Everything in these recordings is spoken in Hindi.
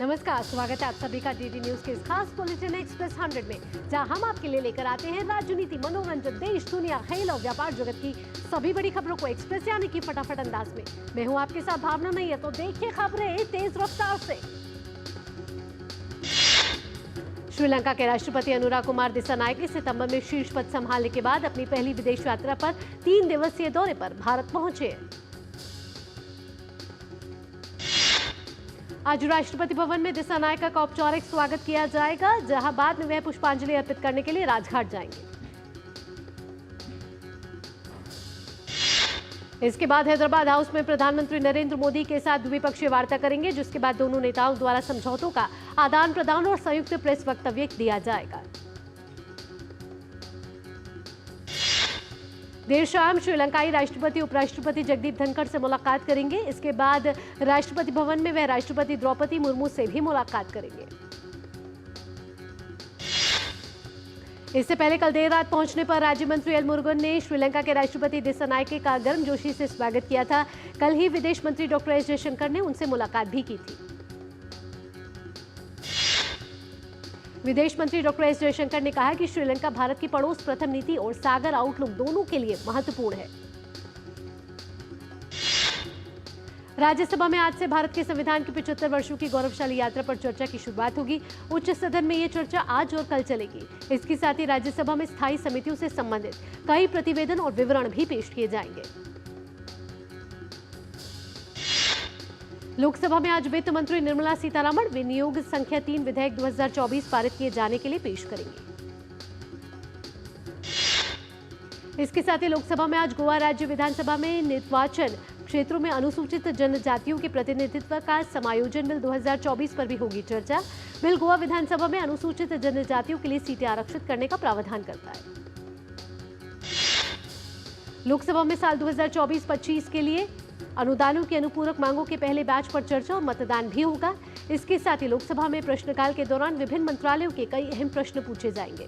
नमस्कार, स्वागत है आप सभी का डीडी न्यूज के इस खास बुलेटिन एक्सप्रेस 100 में, जहां हम आपके लिए लेकर आते हैं राजनीति, मनोरंजन, देश, दुनिया, खेल और व्यापार जगत की सभी बड़ी खबरों को एक्सप्रेस यानी कि फटाफट अंदाज में। मैं हूं आपके साथ भावना, नहीं है तो देखिए खबरें तेज रफ्तार से। श्रीलंका के राष्ट्रपति अनुरा कुमार दिसानायके सितंबर में शीर्ष पद संभालने के बाद अपनी पहली विदेश यात्रा पर 3 दिवसीय दौरे पर भारत पहुंचे। आज राष्ट्रपति भवन में दिसानायका का औपचारिक स्वागत किया जाएगा, जहां बाद में वह पुष्पांजलि अर्पित करने के लिए राजघाट जाएंगे। इसके बाद हैदराबाद हाउस में प्रधानमंत्री नरेंद्र मोदी के साथ द्विपक्षीय वार्ता करेंगे, जिसके बाद दोनों नेताओं द्वारा समझौतों का आदान प्रदान और संयुक्त प्रेस वक्तव्य दिया जाएगा। देर शाम श्रीलंकाई राष्ट्रपति उपराष्ट्रपति जगदीप धनखड़ से मुलाकात करेंगे। इसके बाद राष्ट्रपति भवन में वह राष्ट्रपति द्रौपदी मुर्मू से भी मुलाकात करेंगे। इससे पहले कल देर रात पहुंचने पर राज्य मंत्री एल मुरुगन ने श्रीलंका के राष्ट्रपति दिसानायके का गर्मजोशी से स्वागत किया था। कल ही विदेश मंत्री डॉक्टर एस जयशंकर ने उनसे मुलाकात भी की थी। विदेश मंत्री डॉक्टर एस जयशंकर ने कहा कि श्रीलंका भारत की पड़ोस प्रथम नीति और सागर आउटलुक दोनों के लिए महत्वपूर्ण है। राज्यसभा में आज से भारत के संविधान की 75 वर्षों की गौरवशाली यात्रा पर चर्चा की शुरुआत होगी। उच्च सदन में ये चर्चा आज और कल चलेगी। इसके साथ ही राज्यसभा में स्थायी समितियों से संबंधित कई प्रतिवेदन और विवरण भी पेश किए जाएंगे। लोकसभा में आज वित्त मंत्री निर्मला सीतारमण विनियोग संख्या 3 विधेयक 2024 पारित किए जाने के लिए पेश करेंगे। इसके साथ ही लोकसभा में आज गोवा राज्य विधानसभा में निर्वाचन क्षेत्रों में अनुसूचित जनजातियों के प्रतिनिधित्व का समायोजन बिल 2024 पर भी होगी चर्चा। बिल गोवा विधानसभा में अनुसूचित जनजातियों के लिए सीटें आरक्षित करने का प्रावधान करता है। लोकसभा में साल 2024-25 के लिए अनुदानों की अनुपूरक मांगों के पहले बैच पर चर्चा और मतदान भी होगा। इसके साथ ही लोकसभा में प्रश्नकाल के दौरान विभिन्न मंत्रालयों के कई अहम प्रश्न पूछे जाएंगे।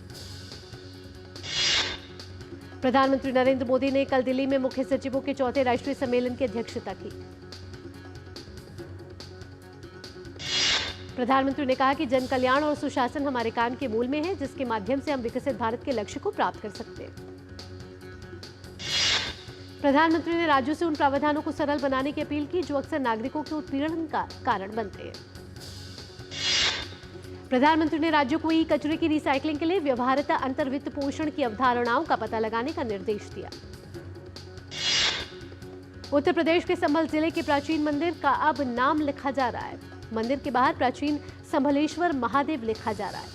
प्रधानमंत्री नरेंद्र मोदी ने कल दिल्ली में मुख्य सचिवों के 4थे राष्ट्रीय सम्मेलन की अध्यक्षता की। प्रधानमंत्री ने कहा कि जन कल्याण और सुशासन हमारे काम के मूल में है, जिसके माध्यम से हम विकसित भारत के लक्ष्य को प्राप्त कर सकते हैं। प्रधानमंत्री ने राज्यों से उन प्रावधानों को सरल बनाने की अपील की जो अक्सर नागरिकों के उत्पीड़न का कारण बनते हैं। प्रधानमंत्री ने राज्यों को ई कचरे की रिसाइकलिंग के लिए व्यवहार्यता अंतर वित्त पोषण की अवधारणाओं का पता लगाने का निर्देश दिया। उत्तर प्रदेश के संभल जिले के प्राचीन मंदिर का अब नाम लिखा जा रहा है। मंदिर के बाहर प्राचीन संभलेश्वर महादेव लिखा जा रहा है।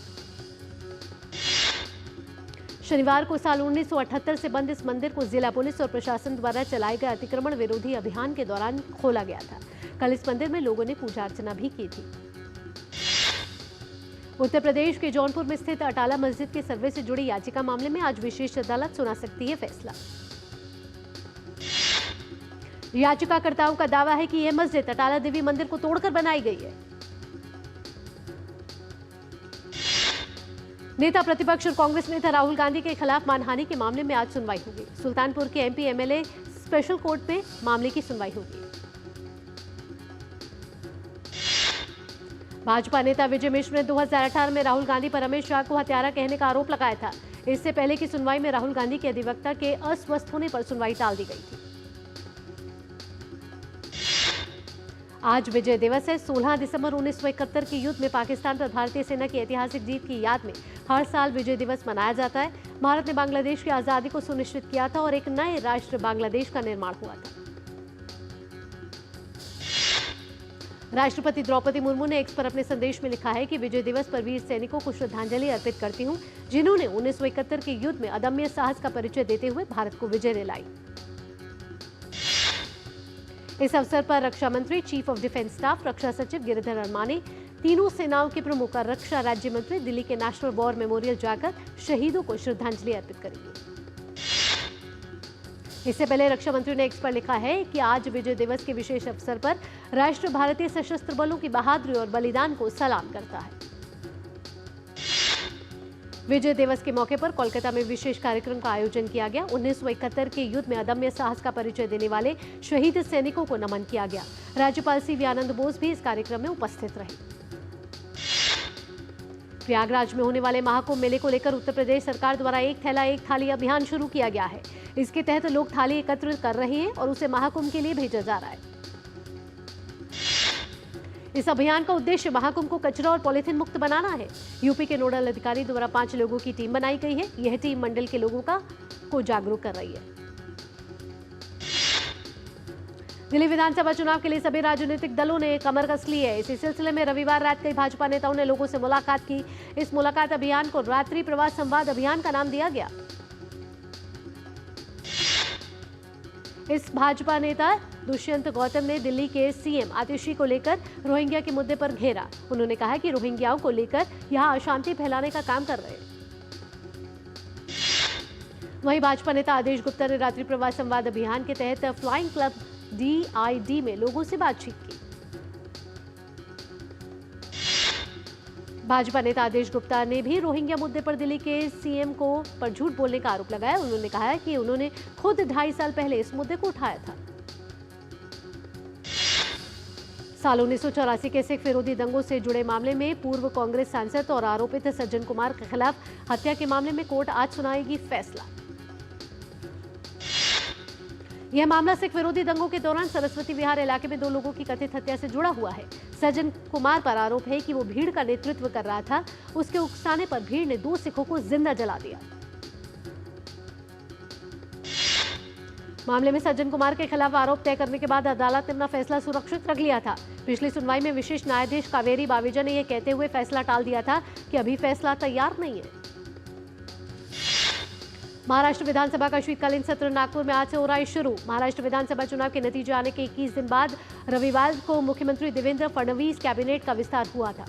शनिवार को साल 1978 से बंद इस मंदिर को जिला पुलिस और प्रशासन द्वारा चलाए गए अतिक्रमण विरोधी अभियान के दौरान खोला गया था। कल इस मंदिर में लोगों ने पूजा अर्चना भी की थी। उत्तर प्रदेश के जौनपुर में स्थित अटाला मस्जिद के सर्वे से जुड़ी याचिका मामले में आज विशेष अदालत सुना सकती है फैसला। याचिकाकर्ताओं का दावा है कि यह मस्जिद अटाला देवी मंदिर को तोड़कर बनाई गई है। नेता प्रतिपक्ष और कांग्रेस नेता राहुल गांधी के खिलाफ मानहानि के मामले में आज सुनवाई होगी। सुल्तानपुर के एमपी एमएलए स्पेशल कोर्ट में मामले की सुनवाई होगी। भाजपा नेता विजय मिश्र ने 2018 में राहुल गांधी पर अमित शाह को हत्यारा कहने का आरोप लगाया था। इससे पहले की सुनवाई में राहुल गांधी के अधिवक्ता के अस्वस्थ होने पर सुनवाई टाल दी गई थी। आज विजय दिवस है। 16 दिसंबर 1971 के युद्ध में पाकिस्तान पर भारतीय सेना की ऐतिहासिक जीत की याद में हर साल विजय दिवस मनाया जाता है। भारत ने बांग्लादेश की आजादी को सुनिश्चित किया था और एक नए राष्ट्र बांग्लादेश का निर्माण हुआ था। राष्ट्रपति द्रौपदी मुर्मू ने एक्स पर अपने संदेश में लिखा है कि विजय दिवस पर वीर सैनिकों को श्रद्धांजलि अर्पित करती हूं, जिन्होंने 1971 के युद्ध में अदम्य साहस का परिचय देते हुए भारत को विजय दिलाई। इस अवसर पर रक्षा मंत्री, चीफ ऑफ डिफेंस स्टाफ, रक्षा सचिव गिरिधर अरमाने, तीनों सेनाओं के प्रमुख और रक्षा राज्य मंत्री दिल्ली के नेशनल वॉर मेमोरियल जाकर शहीदों को श्रद्धांजलि अर्पित करेंगे। इससे पहले रक्षा मंत्री ने एक्स पर लिखा है कि आज विजय दिवस के विशेष अवसर पर राष्ट्र भारतीय सशस्त्र बलों की बहादुरी और बलिदान को सलाम करता है। विजय दिवस के मौके पर कोलकाता में विशेष कार्यक्रम का आयोजन किया गया। 1971 के युद्ध में अदम्य साहस का परिचय देने वाले शहीद सैनिकों को नमन किया गया। राज्यपाल सीवी आनंद बोस भी इस कार्यक्रम में उपस्थित रहे। प्रयागराज में होने वाले महाकुंभ मेले को लेकर उत्तर प्रदेश सरकार द्वारा एक थैला एक थाली अभियान शुरू किया गया है। इसके तहत लोग थाली एकत्र कर रहे हैं और उसे महाकुंभ के लिए भेजा जा रहा है। इस अभियान का उद्देश्य महाकुंभ को कचरा और पॉलिथीन मुक्त बनाना है। यूपी के नोडल अधिकारी द्वारा 5 लोगों की टीम बनाई गई है। यह टीम मंडल के लोगों को जागरूक कर रही है। दिल्ली विधानसभा चुनाव के लिए सभी राजनीतिक दलों ने कमर कस ली है। इसी सिलसिले में रविवार रात कई भाजपा नेताओं ने लोगों से मुलाकात की। इस मुलाकात अभियान को रात्रि प्रवास संवाद अभियान का नाम दिया गया। इस भाजपा नेता दुष्यंत गौतम ने दिल्ली के सीएम आतिशी को लेकर रोहिंग्या के मुद्दे पर घेरा। उन्होंने कहा कि रोहिंग्याओं को लेकर यहां अशांति फैलाने का काम कर रहे हैं। वहीं भाजपा नेता आदेश गुप्ता ने रात्रि प्रवास संवाद अभियान के तहत फ्लाइंग क्लब DID में लोगों से बातचीत की। भाजपा नेता आदेश गुप्ता ने भी रोहिंग्या मुद्दे पर दिल्ली के सीएम को पर झूठ बोलने का आरोप लगाया। उन्होंने कहा कि उन्होंने खुद 2.5 साल पहले इस मुद्दे को उठाया था। साल 1984 के सिख विरोधी दंगों से जुड़े मामले में पूर्व कांग्रेस सांसद और आरोपित सज्जन कुमार के खिलाफ हत्या के मामले में कोर्ट आज सुनाएगी फैसला। यह मामला सिख विरोधी दंगों के दौरान सरस्वती विहार इलाके में 2 लोगों की कथित हत्या से जुड़ा हुआ है। सज्जन कुमार पर आरोप है कि वो भीड़ का नेतृत्व कर रहा था। उसके उकसाने पर भीड़ ने 2 सिखों को जिंदा जला दिया। मामले में सज्जन कुमार के खिलाफ आरोप तय करने के बाद अदालत ने अपना फैसला सुरक्षित रख लिया था। पिछली सुनवाई में विशेष न्यायाधीश कावेरी बावेजा ने यह कहते हुए फैसला टाल दिया था कि अभी फैसला तैयार नहीं है। महाराष्ट्र विधानसभा का शीतकालीन सत्र नागपुर में आज से हो रहा है शुरू। महाराष्ट्र विधानसभा चुनाव के नतीजे आने के 21 दिन बाद रविवार को मुख्यमंत्री देवेंद्र फडणवीस कैबिनेट का विस्तार हुआ था।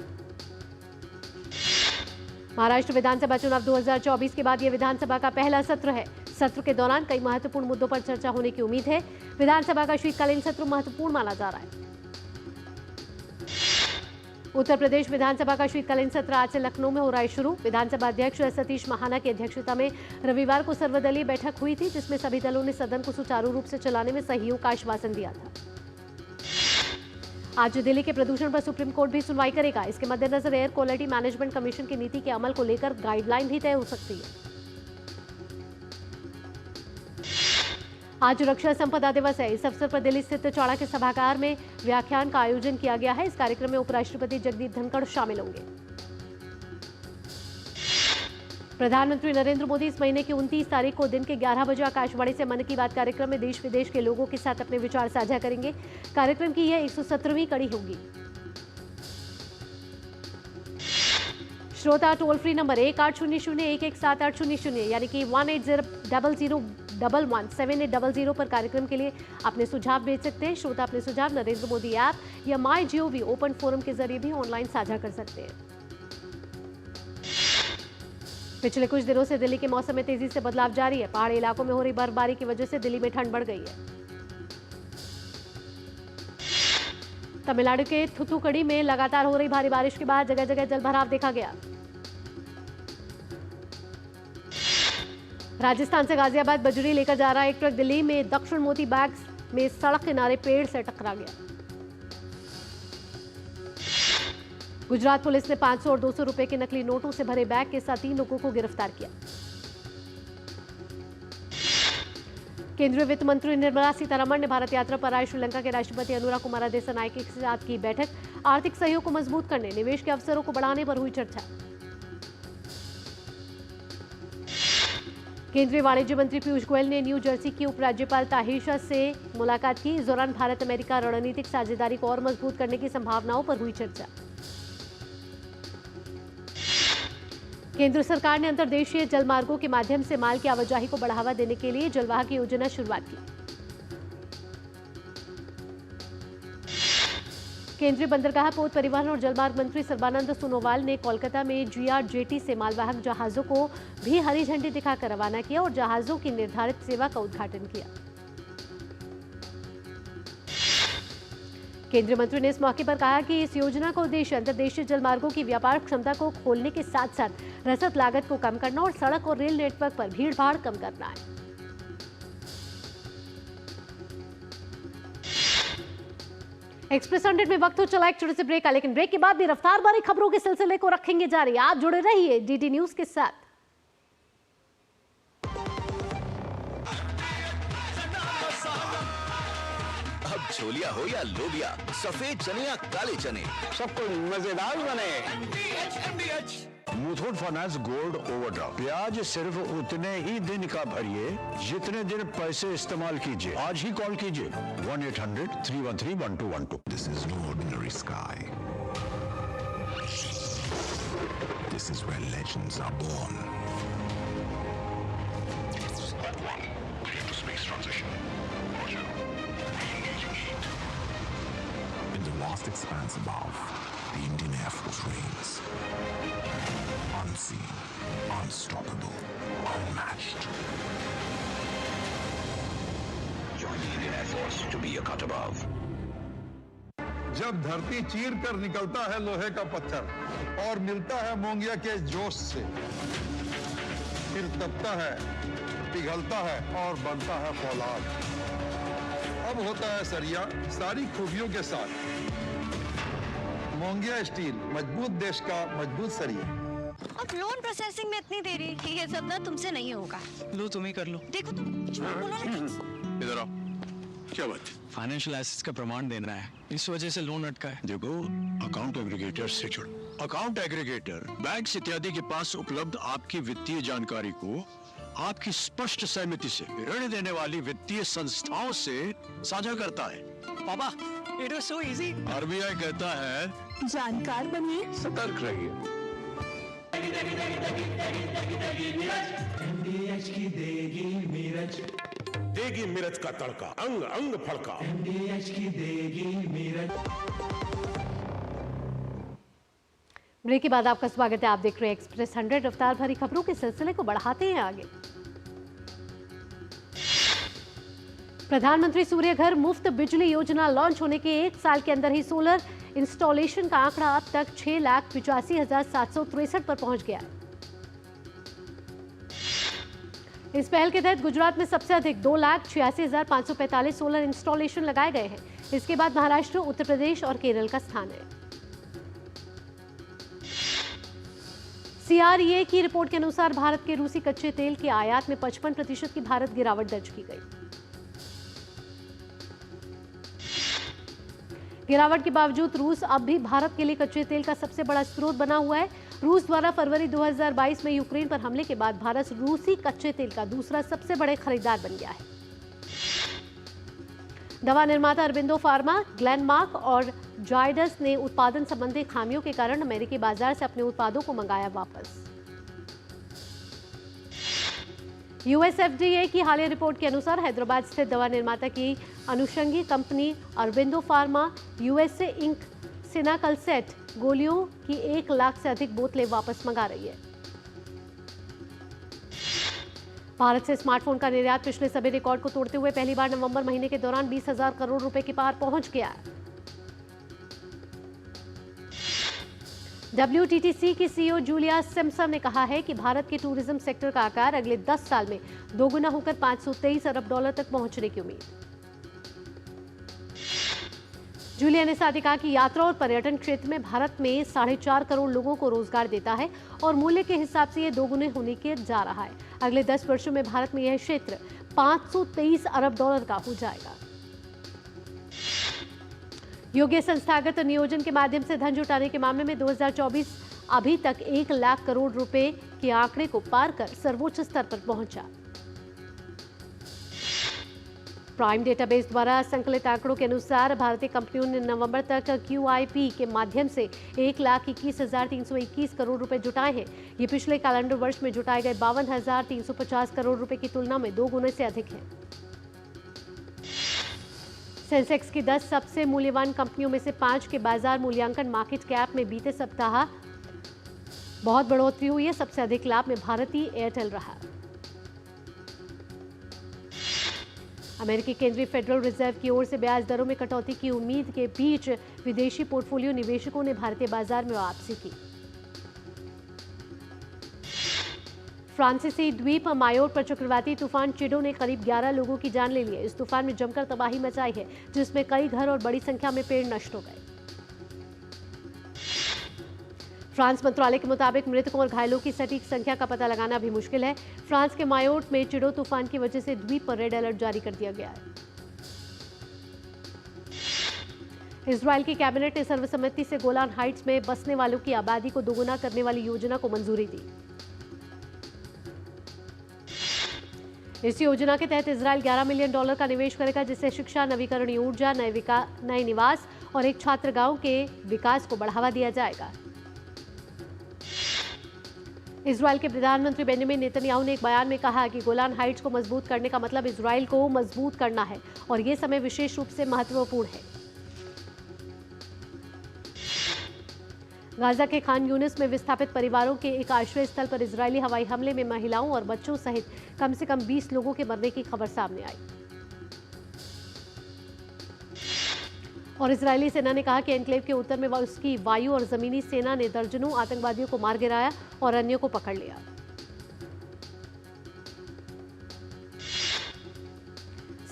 महाराष्ट्र विधानसभा चुनाव 2024 के बाद यह विधानसभा का पहला सत्र है। सत्र के दौरान कई महत्वपूर्ण मुद्दों पर चर्चा होने की उम्मीद है। विधानसभा का शीतकालीन सत्र महत्वपूर्ण माना जा रहा है। उत्तर प्रदेश विधानसभा का शीतकालीन सत्र आज से लखनऊ में हो रहा है शुरू। विधानसभा अध्यक्ष सतीश महाना की अध्यक्षता में रविवार को सर्वदलीय बैठक हुई थी, जिसमें सभी दलों ने सदन को सुचारू रूप से चलाने में सहयोग का आश्वासन दिया था। आज दिल्ली के प्रदूषण पर सुप्रीम कोर्ट भी सुनवाई करेगा। इसके मद्देनजर एयर क्वालिटी मैनेजमेंट कमीशन की नीति के अमल को लेकर गाइडलाइन भी तय हो सकती है। आज रक्षा संपदा दिवस है। इस अवसर पर दिल्ली स्थित चाणक्य सभागार में व्याख्यान का आयोजन किया गया है। इस कार्यक्रम में उपराष्ट्रपति जगदीप धनखड़ शामिल होंगे। प्रधानमंत्री नरेंद्र मोदी इस महीने की 29 तारीख को दिन के 11 बजे आकाशवाणी से मन की बात कार्यक्रम में देश विदेश के लोगों के साथ अपने विचार साझा करेंगे। कार्यक्रम की यह 117वीं कड़ी होगी। श्रोता टोल फ्री नंबर 1800-117800 यानी कि 1800-117800 पर कार्यक्रम के लिए अपने सुझाव भेज सकते हैं। श्रोता अपने सुझाव नरेंद्र मोदी ऐप या MyGov ओपन फोरम के जरिए भी ऑनलाइन साझा कर सकते हैं। पिछले कुछ दिनों से दिल्ली के मौसम में तेजी से बदलाव जारी है। पहाड़ी इलाकों में हो रही बर्फबारी की वजह से दिल्ली में ठंड बढ़ गई है। तमिलनाडु के थुथुकड़ी में लगातार हो रही भारी बारिश के बाद जगह जगह जलभराव देखा गया। राजस्थान से गाजियाबाद बजरी लेकर जा रहा एक ट्रक दिल्ली में दक्षिण मोती बाग में सड़क किनारे पेड़ से टकरा गया। गुजरात पुलिस ने 500 और 200 रुपए के नकली नोटों से भरे बैग के साथ 3 लोगों को गिरफ्तार किया। केंद्रीय वित्त मंत्री निर्मला सीतारमण ने भारत यात्रा पर आए श्रीलंका के राष्ट्रपति अनुरा कुमारा दिसानायके के साथ की बैठक। आर्थिक सहयोग को मजबूत करने, निवेश के अवसरों को बढ़ाने पर हुई चर्चा। केंद्रीय वाणिज्य मंत्री पीयूष गोयल ने न्यू जर्सी की उपराज्यपाल ताहिशा से मुलाकात की। इस दौरान भारत अमेरिका रणनीतिक साझेदारी को और मजबूत करने की संभावनाओं पर हुई चर्चा। केंद्र सरकार ने अंतर्देशीय जलमार्गों के माध्यम से माल की आवाजाही को बढ़ावा देने के लिए जलवाहक योजना शुरुआत की। केंद्रीय बंदरगाह, पोत परिवहन और जलमार्ग मंत्री सर्बानंद सोनोवाल ने कोलकाता में GR जेटी से मालवाहक जहाजों को भी हरी झंडी दिखाकर रवाना किया और जहाजों की निर्धारित सेवा का उद्घाटन किया। केंद्रीय मंत्री ने इस मौके पर कहा कि इस योजना का उद्देश्य अंतर्देशीय जलमार्गों की व्यापार क्षमता को खोलने के साथ साथ रसद लागत को कम करना और सड़क और रेल नेटवर्क पर भीड़भाड़ कम करना है। एक्सप्रेस 100 में वक्त हो चला एक छोटे से ब्रेक का, लेकिन ब्रेक के बाद भी रफ्तार भरी खबरों के सिलसिले को रखेंगे जारी। आप जुड़े रहिए डीडी न्यूज के साथ। अब छोलिया हो या लोबिया, सफेद चने या काले चने, सबको मजेदार बने। मुथूट फाइनेंस गोल्ड ओवरड्राफ्ट, ब्याज सिर्फ उतने ही दिन का भरिए जितने दिन पैसे इस्तेमाल कीजिए। आज ही कॉल कीजिए 1-800-313-1212। This is no ordinary sky. This is where legends are born. Space transition. Roger. In the vast expanse above, the Indian Air Force reigns. Unseen, unstoppable, unmatched. Join the Indian Air Force to be a cut above. जब धरती चीर कर निकलता है लोहे का पत्थर और मिलता है मोंगिया के जोश से, फिर तपता है, पिघलता है और बनता है फौलाद। अब होता है सरिया सारी खूबियों के साथ। मोंगिया स्टील, मजबूत देश का मजबूत सरिया। अब लोन प्रोसेसिंग में इतनी देरी, ये सब ना तुमसे नहीं होगा। लो तुम ही कर लो। देखो तुम कुछ मत बोलो ना। इधर आओ, क्या बात? फाइनेंशियल एसेट्स का प्रमाण देना है, इस वजह से लोन अटका है। देखो, अकाउंट एग्रीगेटर से जुड़ो। अकाउंट एग्रीगेटर बैंक इत्यादि के पास उपलब्ध आपकी वित्तीय जानकारी को आपकी स्पष्ट सहमति से ऋण देने वाली वित्तीय संस्थाओं से साझा करता है। पापा, it was so easy. RBI कहता है जानकार बनिए, सतर्क रहिए। देगी मिर्च का तड़का, अंग अंग फड़का। ब्रेक के बाद आपका स्वागत है। आप देख रहे हैं एक्सप्रेस 100। रफ्तार भरी खबरों के सिलसिले को बढ़ाते हैं आगे। प्रधानमंत्री सूर्य घर मुफ्त बिजली योजना लॉन्च होने के 1 साल के अंदर ही सोलर इंस्टॉलेशन का आंकड़ा अब तक 6,85,763 पर पहुंच गया है। इस पहल के तहत गुजरात में सबसे अधिक 2,86,545 सोलर इंस्टॉलेशन लगाए गए हैं। इसके बाद महाराष्ट्र, उत्तर प्रदेश और केरल का स्थान है। CREA की रिपोर्ट के अनुसार भारत के रूसी कच्चे तेल के आयात में 55% की भारत गिरावट दर्ज की गई। गिरावट के बावजूद रूस अब भी भारत के लिए कच्चे तेल का सबसे बड़ा स्रोत बना हुआ है। रूस द्वारा फरवरी 2022 में यूक्रेन पर हमले के बाद भारत रूसी कच्चे तेल का दूसरा सबसे बड़े खरीदार बन गया है। दवा निर्माता अरबिंदो फार्मा, ग्लेनमार्क और जायडस ने उत्पादन संबंधी खामियों के कारण अमेरिकी बाजार से अपने उत्पादों को मंगाया वापस। यूएसएफडीए की हालिया रिपोर्ट के अनुसार हैदराबाद स्थित दवा निर्माता की अनुषंगी company Aurobindo pharma USA Inc cinacalcet गोलियों की 1 लाख से अधिक बोतलें वापस मंगा रही है। भारत से स्मार्टफोन का निर्यात पिछले सभी रिकॉर्ड को तोड़ते हुए पहली बार नवंबर महीने के दौरान 20,000 करोड़ रुपए के पार पहुंच गया है। WTTC की CEO जूलिया सिम्पसन ने कहा है कि भारत के टूरिज्म सेक्टर का आकार अगले 10 साल में दोगुना होकर $523 अरब तक पहुंचने की उम्मीद। जूलिया ने साथ ही कहा कि यात्रा और पर्यटन क्षेत्र में भारत में 4.5 करोड़ लोगों को रोजगार देता है और मूल्य के हिसाब से यह दोगुने होने के जा रहा है। अगले 10 वर्षों में भारत में यह क्षेत्र $523 अरब का हो जाएगा। योग्य संस्थागत नियोजन के माध्यम से धन जुटाने के मामले में 2024 अभी तक 1 लाख करोड़ रुपए के आंकड़े को पार कर सर्वोच्च स्तर पर पहुंचा। प्राइम डेटाबेस द्वारा संकलित आंकड़ों के अनुसार भारतीय कंपनियों ने नवंबर तक QIP के माध्यम से 1,21,321 करोड़ रुपए जुटाए हैं। ये पिछले कैलेंडर वर्ष में जुटाए गए 52,350 करोड़ रुपए की तुलना में 2 गुने से अधिक है। सेंसेक्स की 10 सबसे मूल्यवान कंपनियों में से 5 के बाजार मूल्यांकन मार्केट कैप में बीते सप्ताह बहुत बढ़ोतरी हुई है। सबसे अधिक लाभ में भारतीय एयरटेल रहा। अमेरिकी केंद्रीय फेडरल रिजर्व की ओर से ब्याज दरों में कटौती की उम्मीद के बीच विदेशी पोर्टफोलियो निवेशकों ने भारतीय बाजार में वापसी की। फ्रांसीसी द्वीप मायोट पर चक्रवाती तूफान चिडो ने करीब 11 लोगों की जान ले ली है। इस तूफान में जमकर तबाही मचाई है, जिसमें कई घर और बड़ी संख्या में पेड़ नष्ट हो गए। फ्रांस मंत्रालय के मुताबिक मृतकों और घायलों की सटीक संख्या का पता लगाना भी मुश्किल है। फ्रांस के मायोट में चिडो तूफान की वजह से द्वीप पर रेड अलर्ट जारी कर दिया गया है। इजराइल की कैबिनेट ने सर्वसम्मति से गोलान हाइट्स में बसने वालों की आबादी को दोगुना करने वाली योजना को मंजूरी दी। इस योजना के तहत इजराइल $11 मिलियन का निवेश करेगा, जिससे शिक्षा, नवीकरणीय ऊर्जा, नए निवास और एक छात्रगांव के विकास को बढ़ावा दिया जाएगा। इजराइल के प्रधानमंत्री बेंजामिन नेतन्याहू ने एक बयान में कहा कि गोलान हाइट्स को मजबूत करने का मतलब इजराइल को मजबूत करना है और ये समय विशेष रूप से महत्वपूर्ण है। गाजा के खान यूनिस में विस्थापित परिवारों के एक आश्रय स्थल पर इजरायली हवाई हमले में महिलाओं और बच्चों सहित कम से कम 20 लोगों के मरने की खबर सामने आई। और इजरायली सेना ने कहा कि एन्क्लेव के उत्तर में उसकी वायु और जमीनी सेना ने दर्जनों आतंकवादियों को मार गिराया और अन्यों को पकड़ लिया।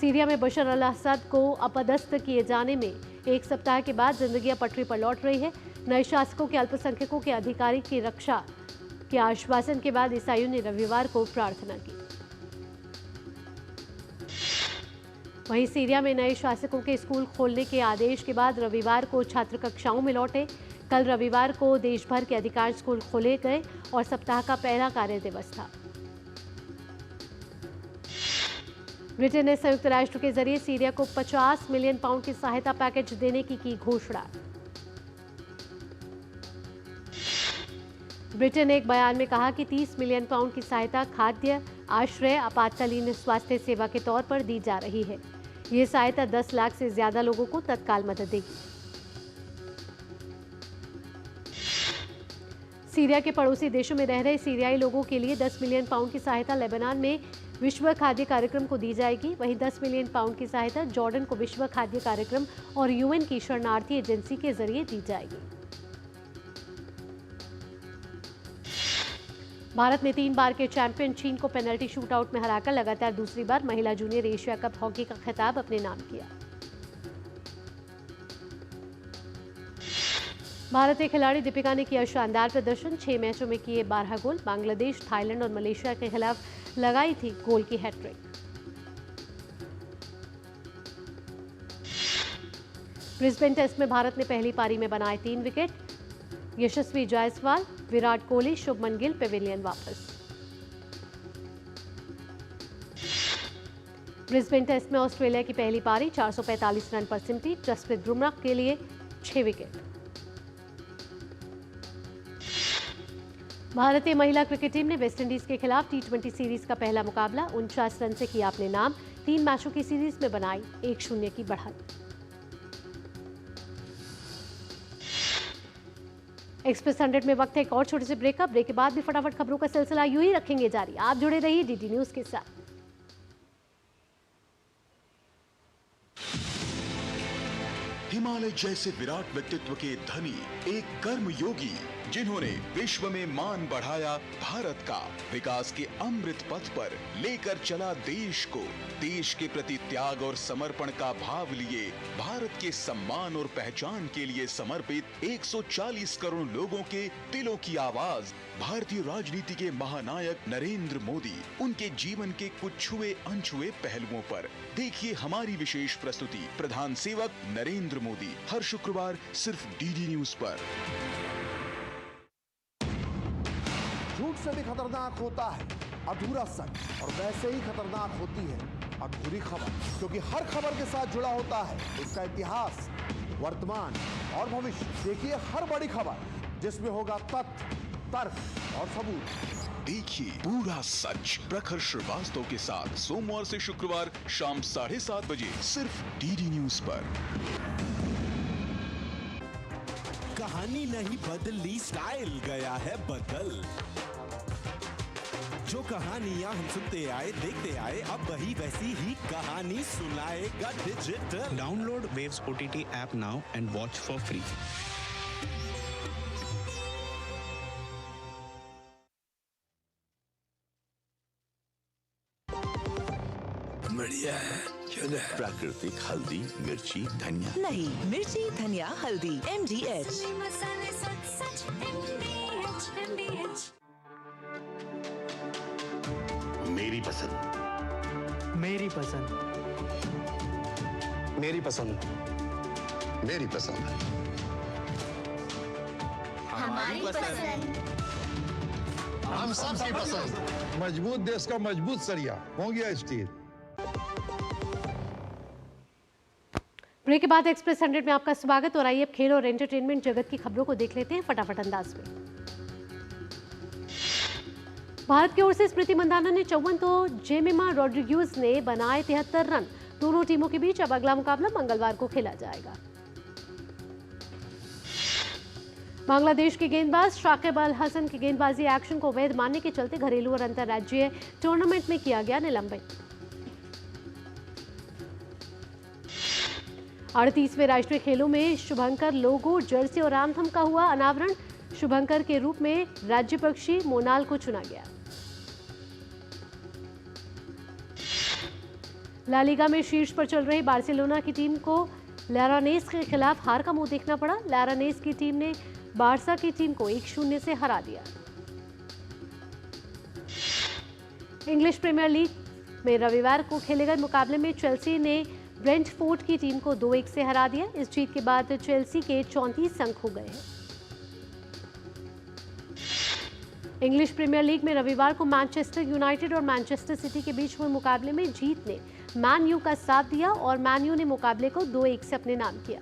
सीरिया में बशर अल असद को अपदस्थ किए जाने में एक सप्ताह के बाद जिंदगी पटरी पर लौट रही है। नए शासकों के अल्पसंख्यकों के अधिकारी की रक्षा के आश्वासन के बाद ईसाइयों ने रविवार को प्रार्थना की। वहीं सीरिया में नए शासकों के स्कूल खोलने के आदेश के बाद रविवार को छात्र कक्षाओं में लौटे। कल रविवार को देश भर के अधिकांश स्कूल खोले गए और सप्ताह का पहला कार्य दिवस था। ब्रिटेन ने संयुक्त राष्ट्र के जरिए सीरिया को 50 मिलियन पाउंड की सहायता पैकेज देने की घोषणा। ब्रिटेन ने एक बयान में कहा कि 30 मिलियन पाउंड की सहायता खाद्य, आश्रय, आपातकालीन स्वास्थ्य सेवा के तौर पर दी जा रही है। ये सहायता 10 लाख से ज्यादा लोगों को तत्काल मदद देगी। सीरिया के पड़ोसी देशों में रह रहे सीरियाई लोगों के लिए 10 मिलियन पाउंड की सहायता लेबनान में विश्व खाद्य कार्यक्रम को दी जाएगी। वहीं 10 मिलियन पाउंड की सहायता जॉर्डन को विश्व खाद्य कार्यक्रम और यूएन की शरणार्थी एजेंसी के जरिए दी जाएगी। भारत ने 3 बार के चैंपियन चीन को पेनल्टी शूटआउट में हराकर लगातार दूसरी बार महिला जूनियर एशिया कप हॉकी का खिताब अपने नाम किया। भारतीय खिलाड़ी दीपिका ने किया शानदार प्रदर्शन। 6 मैचों में किए 12 गोल। बांग्लादेश, थाईलैंड और मलेशिया के खिलाफ लगाई थी गोल की हैट्रिक। ब्रिस्बेन टेस्ट में भारत ने पहली पारी में बनाए 3 विकेट। यशस्वी जायसवाल, विराट कोहली, शुभमन गिल पेविलियन वापस। ब्रिस्बेन टेस्ट में ऑस्ट्रेलिया की पहली पारी 445 रन पर सिमटी। जसप्रीत बुमराह के लिए 6 विकेट। भारतीय महिला क्रिकेट टीम ने वेस्टइंडीज के खिलाफ T20 सीरीज का पहला मुकाबला 49 रन से किया अपने नाम। 3 मैचों की सीरीज में बनाई 1-0 की बढ़त। एक्सप्रेस 100 में वक्त है एक और छोटे से ब्रेकअप। ब्रेक के बाद भी फटाफट खबरों का सिलसिला यूं ही रखेंगे जारी। आप जुड़े रहिए DD न्यूज के साथ। हिमालय जैसे विराट व्यक्तित्व के धनी, एक कर्मयोगी जिन्होंने विश्व में मान बढ़ाया भारत का, विकास के अमृत पथ पर लेकर चला देश को, देश के प्रति त्याग और समर्पण का भाव लिए भारत के सम्मान और पहचान के लिए समर्पित 140 करोड़ लोगों के दिलों की आवाज, भारतीय राजनीति के महानायक नरेंद्र मोदी, उनके जीवन के कुछ छुए अनछुए पहलुओं पर देखिए हमारी विशेष प्रस्तुति प्रधान सेवक नरेंद्र मोदी, हर शुक्रवार सिर्फ DD न्यूज पर। झूठ से भी खतरनाक होता है अधूरा सच, और वैसे ही खतरनाक होती है अधूरी खबर, क्योंकि हर खबर के साथ जुड़ा होता है उसका इतिहास, वर्तमान और भविष्य। देखिए हर बड़ी खबर जिसमें होगा तथ्य, तर्क और सबूत। देखिए पूरा सच प्रखर श्रीवास्तव के साथ सोमवार से शुक्रवार शाम 7:30 बजे सिर्फ DD न्यूज पर। कहानी नहीं बदली, स्टाइल गया है बदल। जो कहानियां हम सुनते आए, देखते आए, अब वही वैसी ही कहानी सुनाएगा digital. Download Waves OTT app now and watch for free. बढ़िया है, शुद्ध है। प्राकृतिक हल्दी, मिर्ची, धनिया। नहीं, मिर्ची, धनिया, हल्दी, MDH। मेरी पसंद। मेरी पसंद। मेरी पसंद। मेरी पसंद। हमारी पसंद। हम सबकी पसंद। मजबूत देश का मजबूत सरिया मोंगिया स्टील। ब्रेक के बाद एक्सप्रेस 100 में आपका स्वागत। और आइए अब खेल और एंटरटेनमेंट जगत की खबरों को देख लेते हैं फटाफट अंदाज में। भारत की ओर से स्मृति मंदाना ने 54 तो जेमिमा रॉड्रिग्यूज ने बनाए 73 रन। दोनों टीमों के बीच अब अगला मुकाबला मंगलवार को खेला जाएगा। बांग्लादेश के गेंदबाज शाकिब अल हसन की गेंदबाजी एक्शन को वैध मानने के चलते घरेलू और अंतर्राज्यीय टूर्नामेंट में किया गया निलंबित। 38वें राष्ट्रीय खेलों में शुभंकर लोगो, जर्सी और एंथम का हुआ अनावरण। शुभंकर के रूप में राज्य पक्षी मोनाल को चुना गया। ला लीगा में शीर्ष पर चल रही बार्सिलोना की टीम को लेगानेस के खिलाफ हार का मुंह देखना पड़ा। लेगानेस की टीम ने बार्सा की टीम को 1-0 से हरा दिया। इंग्लिश प्रीमियर लीग में रविवार को खेले गए मुकाबले में चेल्सी ने ब्रेंटफोर्ड की टीम को 2-1 से हरा दिया। इस जीत के बाद चेल्सी के 34 अंक हो गए हैं। इंग्लिश प्रीमियर लीग में रविवार को मैनचेस्टर यूनाइटेड और मैनचेस्टर सिटी के बीच हुए मुकाबले में जीत ने मैन यू का साथ दिया और मैन यू ने मुकाबले को 2-1 से अपने नाम किया।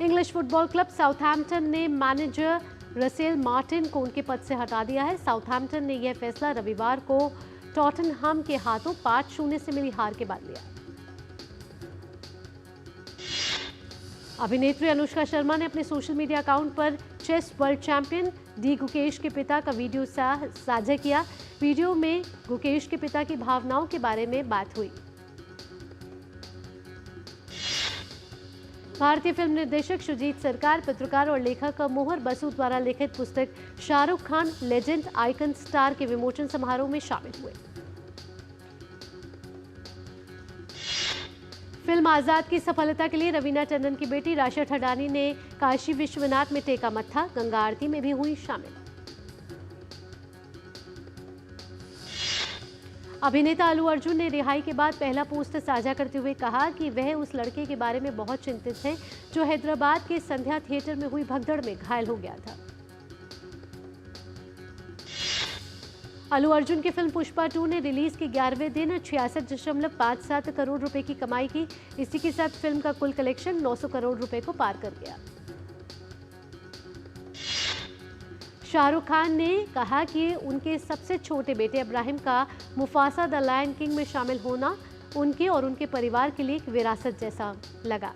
इंग्लिश फुटबॉल क्लब साउथहैम्पटन ने मैनेजर रसेल मार्टिन को उनके पद से हटा दिया है। साउथहैम्पटन ने यह फैसला रविवार को टॉटनहम के हाथों 5-0 से मिली हार के बाद लिया। अभिनेत्री अनुष्का शर्मा ने अपने सोशल मीडिया अकाउंट पर chess world champion D Gukesh के पिता का वीडियो साझा किया। वीडियो में गुकेश के पिता की भावनाओं के बारे में बात हुई। भारतीय फिल्म निर्देशक सुजीत सरकार, पत्रकार और लेखक मोहर बसु द्वारा लिखित पुस्तक Shahrukh Khan legend icon star के विमोचन समारोह में शामिल हुए। फिल्म आजाद की सफलता के लिए रवीना टंडन की बेटी राशा ठडानी ने काशी विश्वनाथ में टेका मत्था। गंगा आरती में भी हुई शामिल। अभिनेता अल्लू अर्जुन ने रिहाई के बाद पहला पोस्ट साझा करते हुए कहा कि वह उस लड़के के बारे में बहुत चिंतित है जो हैदराबाद के संध्या थिएटर में हुई भगदड़ में घायल हो गया था। अल्लू अर्जुन की फिल्म पुष्पा 2 ने रिलीज के 11वें दिन 66.57 करोड़ रुपए की कमाई की। इसी के साथ फिल्म का कुल कलेक्शन 900 करोड़ रुपए को पार कर गया। शाहरुख खान ने कहा कि उनके सबसे छोटे बेटे इब्राहिम का मुफासा द लायन किंग में शामिल होना उनके और उनके परिवार के लिए एक विरासत जैसा लगा।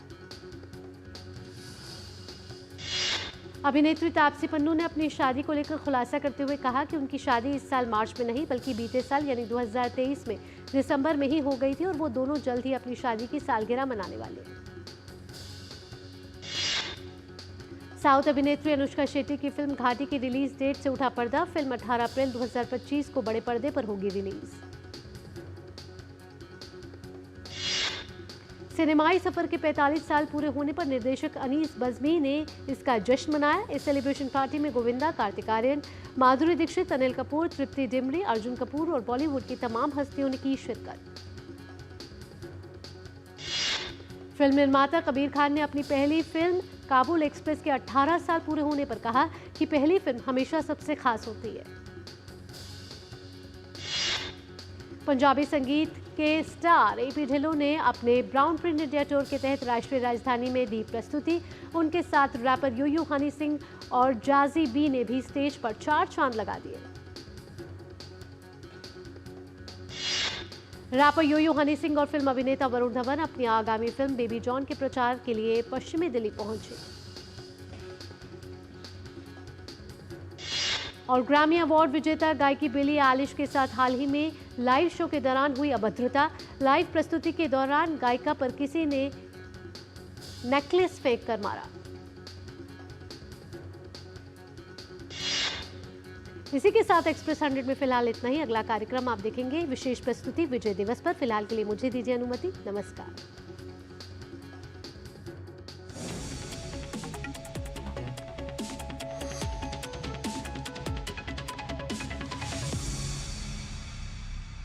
अभिनेत्री तापसी पन्नू ने अपनी शादी को लेकर खुलासा करते हुए कहा कि उनकी शादी इस साल मार्च में नहीं बल्कि बीते साल यानी 2023 में दिसंबर में ही हो गई थी और वो दोनों जल्द ही अपनी शादी की सालगिरह मनाने वाले हैं। साउथ अभिनेत्री अनुष्का शेट्टी की फिल्म घाटी की रिलीज डेट से उठा पर्दा। फिल्म 18 अप्रैल 2025 को बड़े पर्दे पर होगी रिलीज। सिनेमाई सफर के 45 साल पूरे होने पर निर्देशक अनीस बज़मी ने इसका जश्न मनाया। इस सेलिब्रेशन पार्टी में गोविंदा, कार्तिक आर्यन, माधुरी दीक्षित, अनिल कपूर, तृप्ति डिमरी, अर्जुन कपूर और बॉलीवुड की तमाम हस्तियों ने की शिरकत। फिल्म निर्माता कबीर खान ने अपनी पहली फिल्म काबुल एक्सप्रेस के 18 साल पूरे होने पर कहा कि पहली फिल्म हमेशा सबसे खास होती है। पंजाबी संगीत के स्टार एपी ढिल्लों ने अपने ब्राउन प्रिंट इंडिया टूर के तहत राष्ट्रीय राजधानी में दी प्रस्तुति। उनके साथ रैपर यो-यो हनी सिंह और जाजी बी ने भी स्टेज पर 4 चांद लगा दिए। रैपर यो-यो हनी सिंह और फिल्म अभिनेता वरुण धवन अपनी आगामी फिल्म बेबी जॉन के प्रचार के लिए पश्चिमी दिल्ली पहुंचे। और ग्रैमी अवार्ड विजेता गायकी बिली एलिश के साथ हाल ही में लाइव शो के दौरान हुई अभद्रता। लाइव प्रस्तुति के दौरान गायिका पर किसी ने नेकलेस फेंक कर मारा। इसी के साथ एक्सप्रेस 100 में फिलहाल इतना ही। अगला कार्यक्रम आप देखेंगे विशेष प्रस्तुति विजय दिवस पर। फिलहाल के लिए मुझे दीजिए अनुमति। नमस्कार।